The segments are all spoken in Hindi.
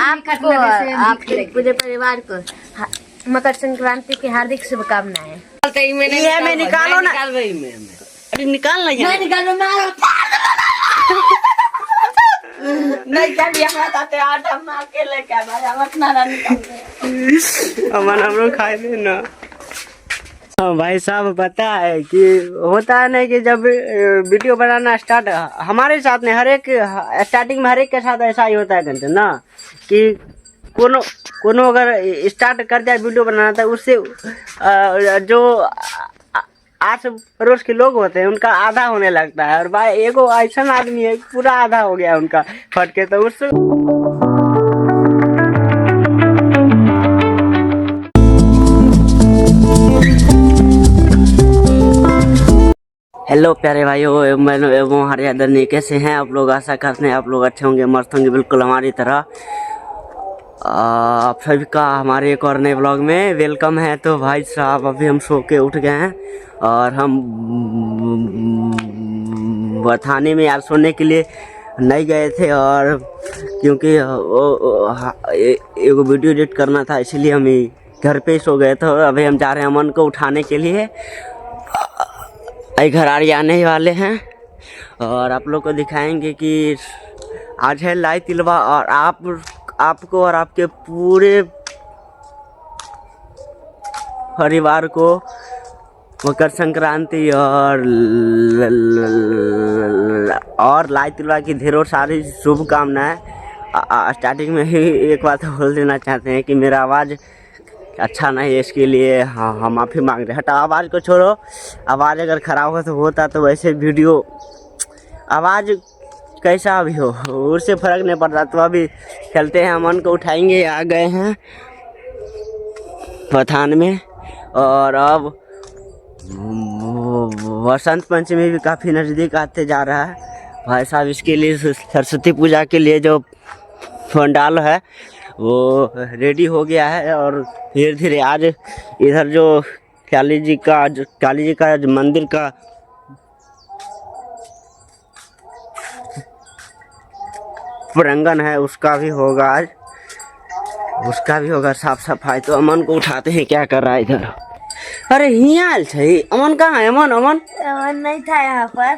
आपको आपके पूरे परिवार को मकर संक्रांति की हार्दिक शुभकामनाएं। मैं निकालो ना, अरे निकाल ना, निकालो मारो नहीं क्या आटा मार के लेके अमन हम लोग खाए थे ना। हाँ भाई साहब, पता है कि होता है ना कि जब वीडियो बनाना स्टार्ट हमारे साथ में हर एक स्टार्टिंग में हर एक के साथ ऐसा ही होता है कंटेंट ना, कि कोनो अगर स्टार्ट कर दिया वीडियो बनाना था, उससे जो 8 पड़ोस के लोग होते हैं उनका आधा होने लगता है। और भाई एगो ऐसा आदमी है पूरा आधा हो गया उनका फटके, तो उससे हेलो प्यारे भाइयों, मैं एवं हरियादरनी, कैसे हैं आप लोग? आशा करते हैं आप लोग अच्छे होंगे, मस्त होंगे, बिल्कुल हमारी तरह। आप सभी का हमारे एक और नए ब्लॉग में वेलकम है। तो भाई साहब, अभी हम सो के उठ गए हैं और हम थाने में यार सोने के लिए नहीं गए थे, और क्योंकि एगो वीडियो एडिट करना था, इसलिए हम घर पे ही सो गए थे। अभी हम जा रहे हैं अमन को उठाने के लिए, घर आने ही वाले हैं और आप लोग को दिखाएंगे कि आज है लाई तिलवा, और आपको और आपके पूरे परिवार को मकर संक्रांति और लाई तिलवा की ढेरों सारी शुभकामनाएं। स्टार्टिंग में ही एक बात बोल देना चाहते हैं कि मेरा आवाज़ अच्छा नहीं है, इसके लिए हम माफ़ी मांग रहे हैं। हटा, आवाज़ को छोड़ो, आवाज़ अगर ख़राब हो तो होता तो वैसे वीडियो आवाज़ कैसा भी हो उससे फ़र्क नहीं पड़ता। तो अभी चलते हैं, अमन को उठाएंगे, आ गए हैं पठान में। और अब वसंत पंचमी भी काफ़ी नज़दीक आते जा रहा है भाई साहब। इसके लिए सरस्वती पूजा के लिए जो पंडाल है वो रेडी हो गया है, और धीरे धीरे आज इधर जो काली जी का मंदिर का प्रांगण है उसका भी होगा आज, साफ सफाई। तो अमन को उठाते हैं, क्या कर रहा है इधर? अरे हियाल छे, अमन कहाँ है? अमन नहीं था यहाँ पर,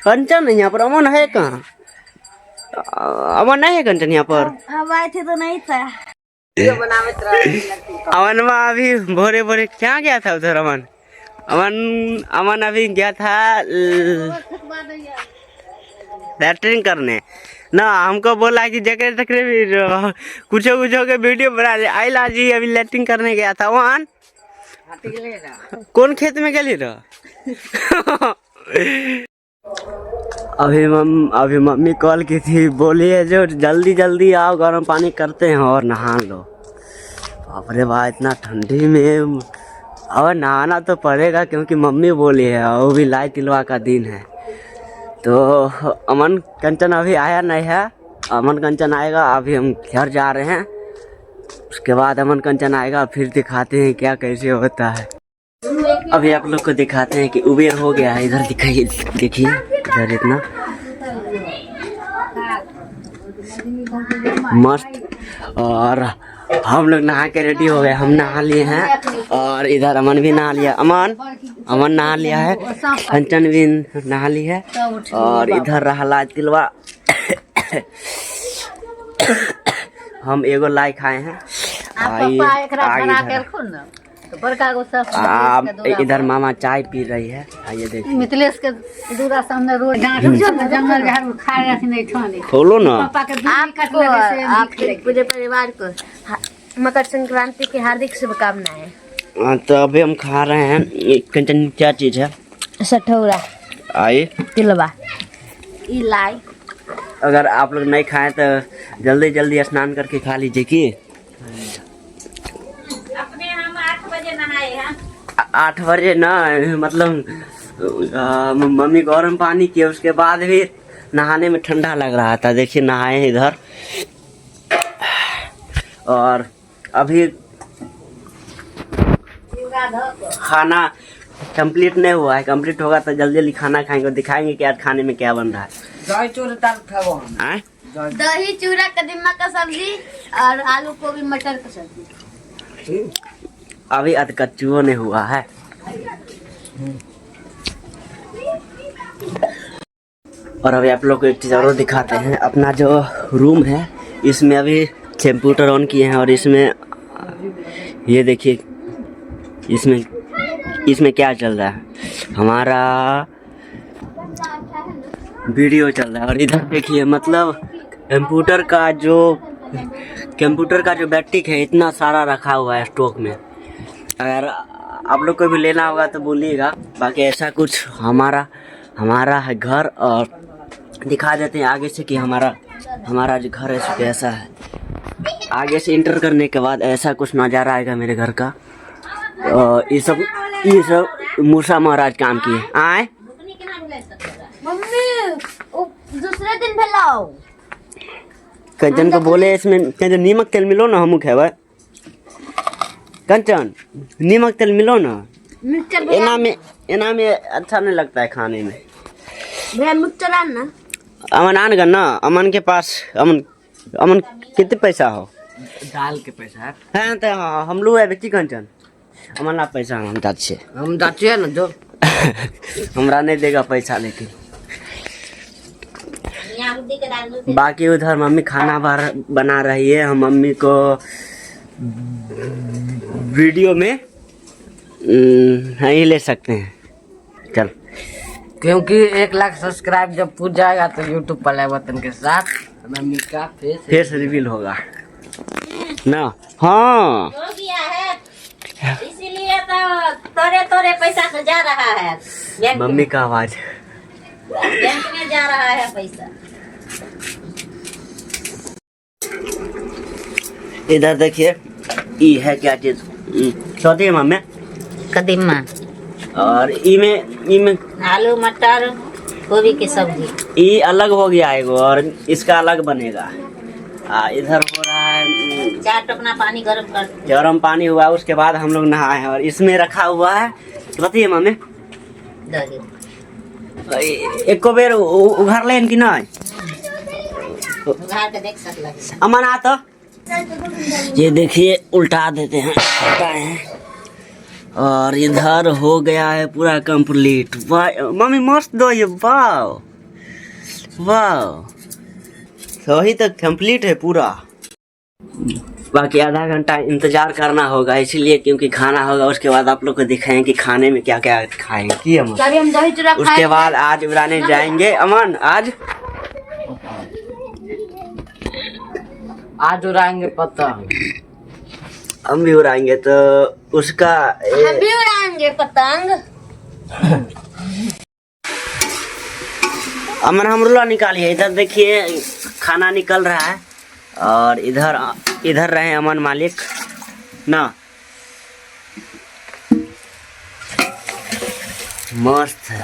कंचन यहाँ पर, अमन है कहाँ? अमन नहीं है कंचन यहाँ पर? हम आए थे तो नहीं था। अमन अभी भोरे क्या गया था उधर? अमन अभी गया था लैट्रिन करने ना। हमको बोला कि जगह भी कुछ के वीडियो बना दे। आइला जी अभी लैट्रिन करने गया था। वहाँ कौन खेत में गली रहा? अभी मम्मी कॉल की थी, बोली है जो जल्दी आओ, गर्म पानी करते हैं और नहा लो। बाप रे बाप, इतना ठंडी में अब नहाना तो पड़ेगा, क्योंकि मम्मी बोली है, वो भी लाई तिलवा का दिन है। तो अमन कंचन अभी आया नहीं है, अमन कंचन आएगा। अभी हम घर जा रहे हैं, उसके बाद अमन कंचन आएगा, फिर दिखाते हैं क्या कैसे होता है। अभी आप लोग को दिखाते हैं कि उबेर हो गया है। इधर दिखाइए, देखिए इधर इतना मस्त। और हम लोग नहा के रेडी हो गए, हम नहा लिए हैं, और इधर अमन भी नहा लिया। अमन नहा लिया है, कंचन भी नहा ली है, और इधर रहा लाई तिलवा। हम एगो लाई खाए हैं। इधर मामा चाय पी रही है, आइए देखिए। मिथिलेश के दूरा सामने रोड जंगल झाड़ खाए नहीं ठाने। खोलो ना। आपके पूरे परिवार को मकर संक्रांति की हार्दिक शुभकामनाएं। तो अभी हम खा रहे हैं कंचन, क्या चीज है? सठौरा, आइए तिलवा, लाई। अगर आप लोग नहीं खाएं तो जल्दी स्नान करके खा लीजिए। कि 8 बजे ना, मतलब मम्मी गर्म पानी किए, उसके बाद भी नहाने में ठंडा लग रहा था। देखिए नहाए हैं इधर, और अभी खाना कंप्लीट नहीं हुआ है। कंप्लीट होगा तो जल्दी खाना खाएंगे और दिखाएंगे कि आज खाने में क्या बन रहा है। दही चूड़ा कदीमा का सब्जी और आलू गोभी मटर का सब्जी। अभी अधकच्चुओं ने हुआ है। और अभी आप लोग को एक चीज़ और दिखाते हैं। अपना जो रूम है इसमें अभी कंप्यूटर ऑन किए हैं और इसमें ये देखिए इसमें क्या चल रहा है, हमारा वीडियो चल रहा है। और इधर देखिए मतलब कंप्यूटर का जो बैटरी है इतना सारा रखा हुआ है स्टॉक में। अगर आप लोग को भी लेना होगा तो बोलिएगा। बाकी ऐसा कुछ हमारा है घर। और दिखा देते हैं आगे से कि हमारा जो घर है कैसा है। आगे से इंटर करने के बाद ऐसा कुछ नज़ारा आएगा मेरे घर का। ये सब मूसा महाराज काम किए आए। मम्मी दूसरे दिन भेलाओ कंचन को बोले इसमें कंचन नीमक तेल मिलो ना, हम खेबे। कंचन नीमक तेल मिलो ना, एना में अच्छा नहीं लगता है खाने में। भैया मिक्सचर आन ना। अमन आन गा ना, अमन के पास अमन कितने पैसा हो? दाल के पैसा है तो हाँ, हम लोग है व्यक्ति कंचन अमन ना पैसा हम जाते है ना जो हमरा नहीं देगा पैसा। लेकिन बाकी उधर मम्मी खाना बना रही है। हम मम्मी को वीडियो में नहीं ले सकते हैं चल, क्योंकि 1 लाख सब्सक्राइब जब पूछ जाएगा तो यूट्यूब पर लाइव बटन के साथ मम्मी का फेस रिवील होगा ना। हाँ हो गया है, इसीलिए तो तोरे पैसा तो जा रहा है बैंक में। मम्मी का आवाज बैंक में जा रहा है पैसा। इधर देखिए ये है क्या चीज चौथी है मम्मी कदीमा और इमें आलू मटर गोभी की सब्जी। ये अलग हो गया एगो और इसका अलग बनेगा। इधर हो रहा है 4 टोकना पानी गरम पानी हुआ, उसके बाद हम लोग नहाए हैं। और इसमें रखा हुआ है बताइए मम्मी दही एक को बेर उघार लेन कि नहीं उघार के देख सकला। अमन आ तो ये देखिए उल्टा देते हैं, उल्टाए हैं। और इधर हो गया है पूरा कंप्लीट। वाह मम्मी मस्त दो ये, वाह वाह सही तो कंप्लीट है पूरा। बाकी आधा घंटा इंतजार करना होगा इसलिए, क्योंकि खाना होगा उसके बाद आप लोग को दिखाएंगे कि खाने में क्या क्या खाएंगे कि हम दही चूड़ा उसके बाद आज उड़ाने जाएंगे। अमन आज उड़ाएंगे पतंग, हम भी उड़ाएंगे तो उसका हम भी उड़ाएंगे पतंग। अमन हमरूला निकालिए। इधर देखिए खाना निकल रहा है और इधर रहे अमन मालिक ना। मस्त है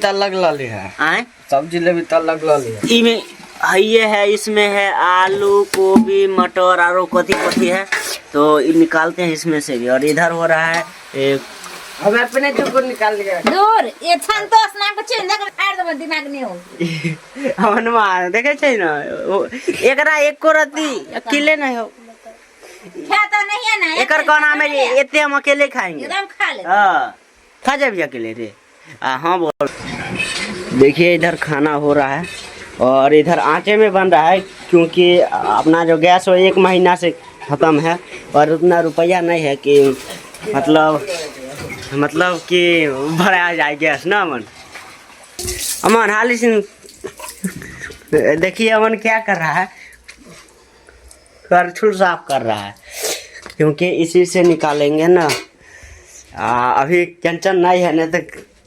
अलग लाली है आए सब्जी ले भी अलग लाली है। इमें ये है, इसमें है आलू गोभी मटर और कथी है तो निकालते हैं इसमें से भी। और इधर हो रहा है हम अपने चुप निकाल लिया दूर ये छन तो स्नान को चिंता कर आर दो दिमाग नहीं हो। हमन मार देखे छै ना एकरा एको रति अकेले नहीं हो खाता नहीं है ना एकर कोना में एते हम अकेले खाएंगे। एकदम खा ले। हां खा जाबी अकेले रे। हाँ बोल। देखिए इधर खाना हो रहा है और इधर आंचे में बन रहा है, क्योंकि अपना जो गैस वो 1 महीना से ख़त्म है और उतना रुपया नहीं है कि मतलब कि भरा जाए गैस ना। अमन हाल सिंह देखिए अमन क्या कर रहा है, करछुल साफ कर रहा है, क्योंकि इसी से निकालेंगे ना। अभी कंचन नहीं है ना, तो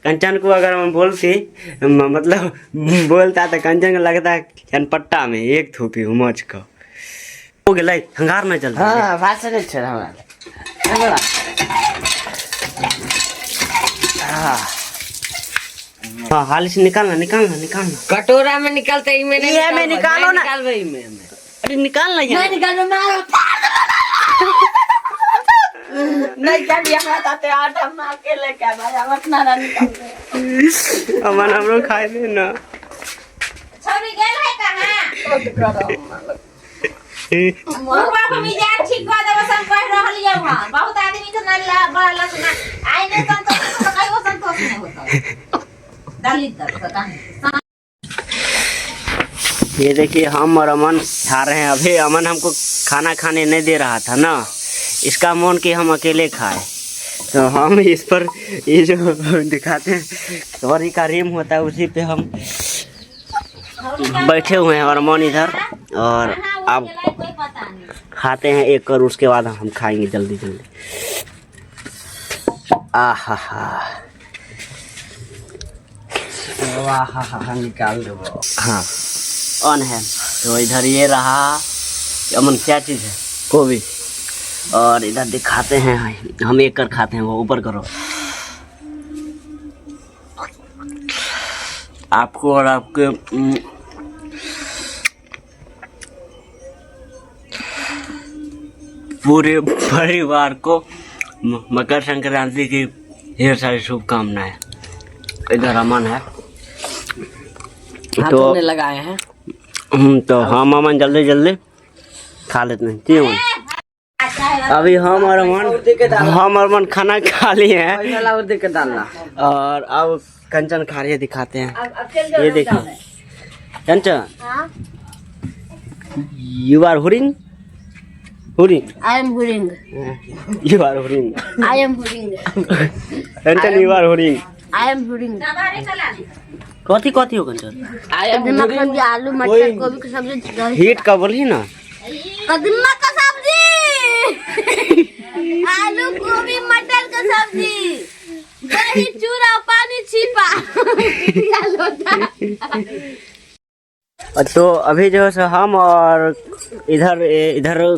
कंचन को अगर हम बोलती मतलब बोलता तो कंचन को लगता है चनपट्टा में एक थूपी मच को हो गए हंगार नहीं चलता। हाँ भाषा नहीं छे हमारा हाँ हाल से निकालना कटोरा में निकालते ही में ये में निकालो ना। निकाल रही में अरे निकालना यार नहीं क्या दिया मैं ताते आटा हम अकेले क्या भाई हम अपना ना निकाल अमन हम लोग खाए थे ना। छौरी गेल है कहां मुर्गा को मिजाज ठीक कर देबो सन कह रहलिए हां बहुत आदमी के न बड़ा सुना आइ ने संतोष तो कहियो संतोष नहीं होता दलित दर कहानी। ये देखिए हम और अमन खा रहे हैं। अभी अमन हमको खाना खाने नहीं दे रहा था ना, इसका मन कि हम अकेले खाए, तो हम इस पर ये जो दिखाते हैं सॉरी का रिम होता है उसी पे हम बैठे हुए हैं और अमन इधर, और अब खाते हैं एक और उसके बाद हम खाएंगे जल्दी जल्दी। आहा वाह निकाल दो। हाँ ऑन है। तो इधर ये रहा अमन, क्या चीज़ है? गोभी। और इधर दिखाते हैं हम एक कर खाते हैं, वो ऊपर करो। आपको और आपके पूरे परिवार को मकर संक्रांति की ढेर सारी शुभकामनाएं। इधर अमन है तो लगाए हैं। तो हम अमन जल्दी जल्दी खा लेते हैं। क्यों अभी हम और अमन खाना खा लिए हैं और अब कंचन खा रही है, दिखाते हैं। ये देखिए Kanchan, you are hurrying hurrying I am hurrying, you are hurrying, I am hurrying, Kanchan you are hurrying, I am hurrying. कथी कथी हो कंचन? कदीमा सब्जी, आलू मटर गोभी की सब्जी, हीट का बोली ना, कदीमा का सब्जी, आलू गोभी मटर का सब्जी, दही चूरा पानी छिपा। तो अभी जो है हम और इधर इधर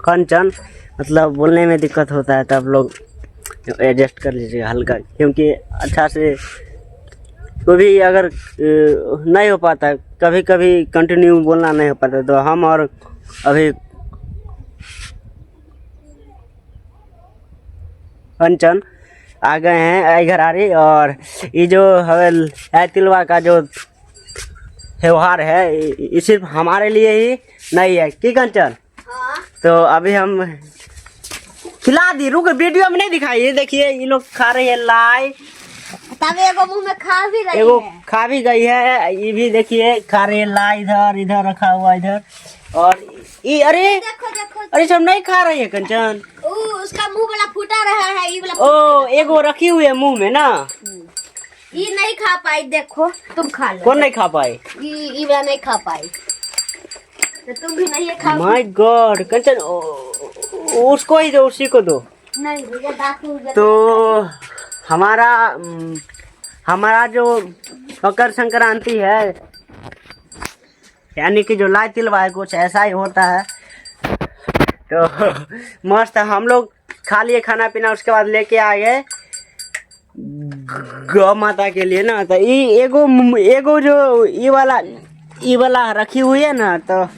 कंचन, मतलब बोलने में दिक्कत होता है, तब लोग एडजस्ट कर लीजिएगा हल्का, क्योंकि अच्छा से कभी अगर नहीं हो पाता, कभी कभी कंटिन्यू बोलना नहीं हो पाता, तो हम और अभी कंचन आ गए हैं इधर आ रही। और ये जो है तिलवा का जो त्योहार है, ये सिर्फ हमारे लिए ही नहीं है कि कंचन? तो अभी हम खिला दी, रुक वीडियो में नहीं दिखाई। ये देखिए ये लोग खा रहे हैं लाइव, तब एगो मुंह में खा भी रही एगो है, खा भी गई है। ये भी देखिए खा रहे हैं लाइव, इधर इधर रखा हुआ इधर। और ये अरे देखो देखो, अरे सब नहीं खा रही है कंचन। उसका मुंह वाला फूटा रहा है, ये वाला ओ एगो रखी हुई है मुंह में ना, ये नहीं खा पाई। देखो तुम खा लो। कौन नहीं खा पाई? ये वाला नहीं खा पाई, तो तुम भी नहीं खा। माय गॉड कंचन, उसको ही दो, उसी को दो। नहीं भैया दाखू। तो हमारा जो मकर संक्रांति है, यानी कि जो लाई तिलवा है, कुछ ऐसा ही होता है। तो मस्त हम लोग खा लिए खाना पीना, उसके बाद लेके आ गए गौ माता के लिए ना। तो ये एगो जो ये वाला रखी हुई है ना, तो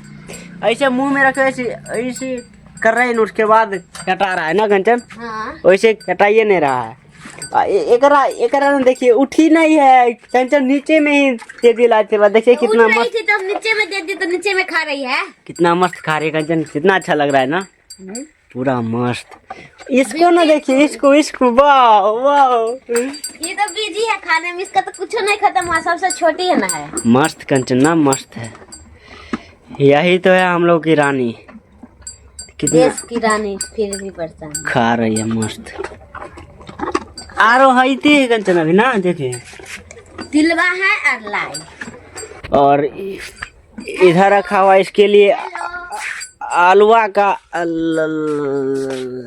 ऐसे मुंह में रखे ऐसे कर रहे हैं, उसके बाद कटा रहा है ना कंचन। हाँ। वैसे कटाइए नहीं रहा है। एकरा देखिए उठी नहीं है कंचन, नीचे में ही दे दी लाते बाद। देखिए कितना मस्त, तो नीचे में दे दी तो नीचे में खा रही है। कितना मस्त खा रही है कंचन, कितना अच्छा लग रहा है ना, पूरा मस्त। इसको ना देखिए, इसको वाह वाह, ये तो बिजी है खाने में, इसका तो कुछ नहीं खत्म हुआ, सबसे छोटी है ना है। मस्त कंचन ना, मस्त है। यही तो है हम लोग की रानी, कितना देश की रानी फिर भी परेशान खा रही है मस्त। आरो हाईती है कंचन अभी ना, देखिए तिलवा है और लाई। और इधर रखा हुआ इसके लिए आलुआ का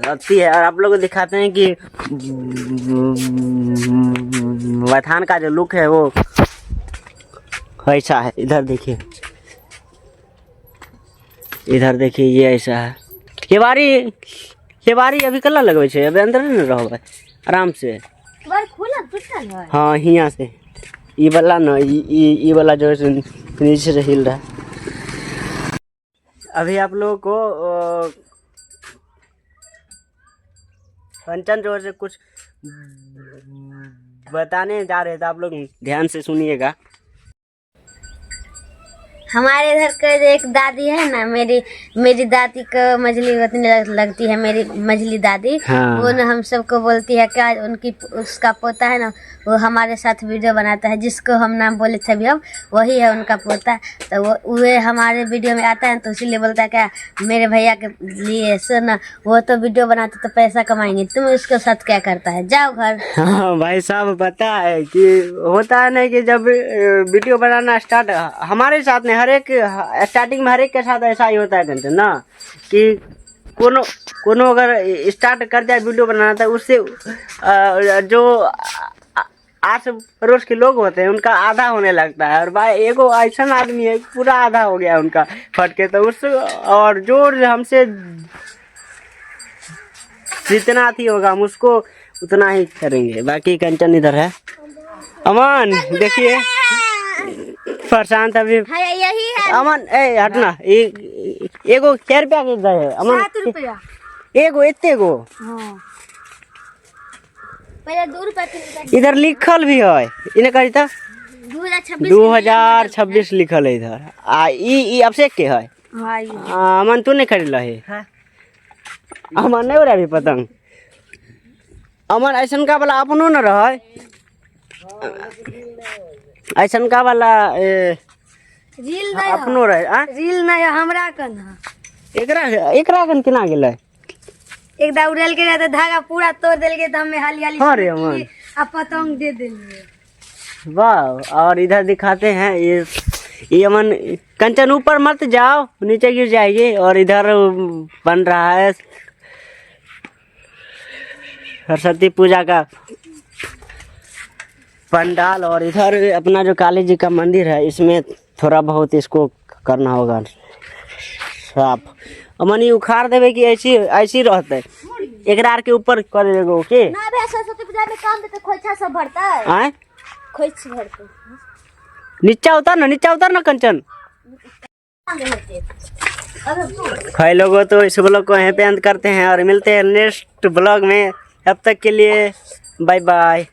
अति है। और आप लोग को दिखाते हैं कि वैथान का जो लुक है वो ऐसा है। इधर देखिए, इधर देखिए, ये ऐसा है। केवारी अभी कल्ला लगवे छे, अभी अंदर नहीं रहबे आराम से। खुला टूटल है। हाँ हियाँ से ये वाला ना, ये वाला जो है नीचे से हिल रहा है। अभी आप लोगों को कंचन जोर से कुछ बताने जा रहे थे, आप लोग ध्यान से सुनिएगा। हमारे इधर का जो एक दादी है ना, मेरी दादी को मछली उतनी लगती है, मेरी मछली दादी। हाँ। वो ना हम सबको बोलती है क्या, उसका पोता है ना, वो हमारे साथ वीडियो बनाता है, जिसको हम नाम बोले थे अभी अब, वही है उनका पोता। तो वो हमारे वीडियो में आता है, तो इसीलिए बोलता है क्या मेरे भैया के लिए सुन, वो तो वीडियो बनाते तो पैसा कमाएंगे, तुम उसके साथ क्या करता है, जाओ घर। हाँ भाई साहब, पता है कि होता है ना कि जब वीडियो बनाना स्टार्ट, हमारे साथ में हर एक स्टार्टिंग में हर एक के साथ ऐसा ही होता है कंचन ना, कि कोनो अगर स्टार्ट कर जाए वीडियो बनाना, तो उससे जो 8 पड़ोस के लोग होते हैं उनका आधा होने लगता है। और भाई एगो ऐसा आदमी है पूरा आधा हो गया उनका फट के, तो उस और जो हमसे जितना थी होगा हम उसको उतना ही करेंगे। बाकी कंचन इधर है। अमन देखिए प्रशांत अभी यही है अमन, ए हटना, एगो क्या रुपया के दे है अमन? 7 रुपया एगो एते गो। हाँ, पहले 2 रुपया इधर लिखल भी है, इन्हें कही था 2026 लिखल है इधर। आ ई अभिषेक के है। अमन तू नहीं खरीद है? अमन नहीं हो रहा अभी पतंग। अमन ऐसन का वाला अपनो न रहा, ऐसन का वाला रील अपनो रहे। रील नहीं हमरा कन एकरा कन केना गेलै? एक दा उड़ेल के रहते, धागा पूरा तोड़ देल के, तो हमें हाली हाली हाँ रे अमन, आ पतंग दे देलिए। वाह। और इधर दिखाते हैं ये अमन, कंचन ऊपर मत जाओ, नीचे गिर जाएगी। और इधर बन रहा है सरस्वती पूजा का पंडाल। और इधर अपना जो काली जी का मंदिर है, इसमें थोड़ा बहुत इसको करना होगा साफ। अमन ये उखाड़ देवे कि ऐसी रहते, एकरार के ऊपर कर देगो के ना बे, सरस्वती पूजा में काम देते, खोइछा सब भरता है। आए खोइछ भरते, नीचा उतर ना कंचन। भाई लोगों, तो इस ब्लॉग को यहीं पे अंत करते हैं और मिलते हैं नेक्स्ट ब्लॉग में। अब तक के लिए बाय बाय।